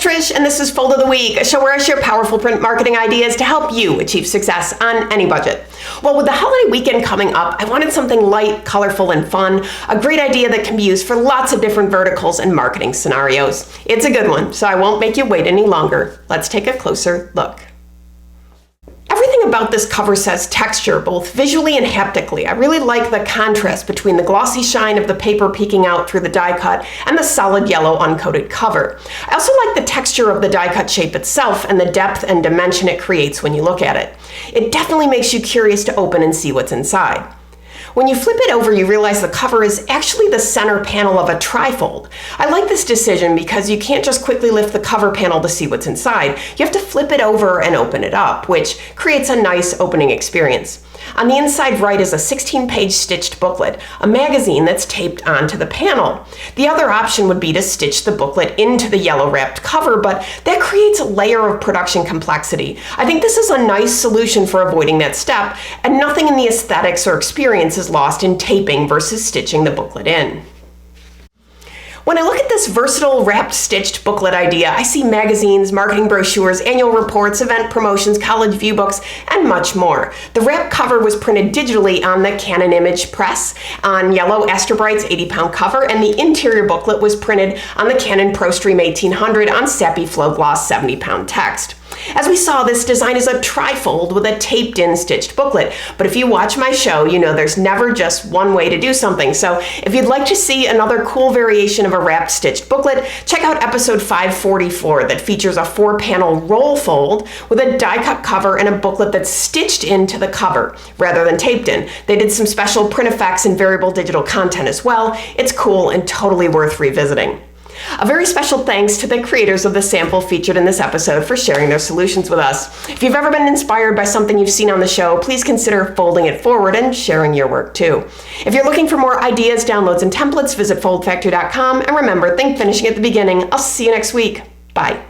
Trish, and this is Fold of the Week, a show where I share powerful print marketing ideas to help you achieve success on any budget. Well, with the holiday weekend coming up, I wanted something light, colorful, and fun, a great idea that can be used for lots of different verticals and marketing scenarios. It's a good one, so I won't make you wait any longer. Let's take a closer look. Everything about this cover says texture, both visually and haptically. I really like the contrast between the glossy shine of the paper peeking out through the die cut and the solid yellow uncoated cover. I also like the texture of the die cut shape itself and the depth and dimension it creates when you look at it. It definitely makes you curious to open and see what's inside. When you flip it over, you realize the cover is actually the center panel of a trifold. I like this decision because you can't just quickly lift the cover panel to see what's inside. You have to flip it over and open it up, which creates a nice opening experience. On the inside right is a 16-page stitched booklet, a magazine that's taped onto the panel. The other option would be to stitch the booklet into the yellow wrapped cover, but that creates a layer of production complexity. I think this is a nice solution for avoiding that step, and nothing in the aesthetics or experience is lost in taping versus stitching the booklet in. When I look at this versatile wrapped stitched booklet idea, I see magazines, marketing brochures, annual reports, event promotions, college view books, and much more. The wrap cover was printed digitally on the Canon imagePRESS on yellow Astrobrights 80-pound cover, and the interior booklet was printed on the Canon ProStream 1800 on Sappi Flo Gloss 70-pound text. As we saw, this design is a trifold with a taped-in stitched booklet, but if you watch my show, you know there's never just one way to do something. So if you'd like to see another cool variation of a wrapped stitched booklet, check out episode 544 that features a 4-panel roll fold with a die-cut cover and a booklet that's stitched into the cover rather than taped in. They did some special print effects and variable digital content as well. It's cool and totally worth revisiting. A very special thanks to the creators of the sample featured in this episode for sharing their solutions with us. If you've ever been inspired by something you've seen on the show, please consider folding it forward and sharing your work too. If you're looking for more ideas, downloads, and templates, visit foldfactory.com, and remember, think finishing at the beginning. I'll see you next week. Bye.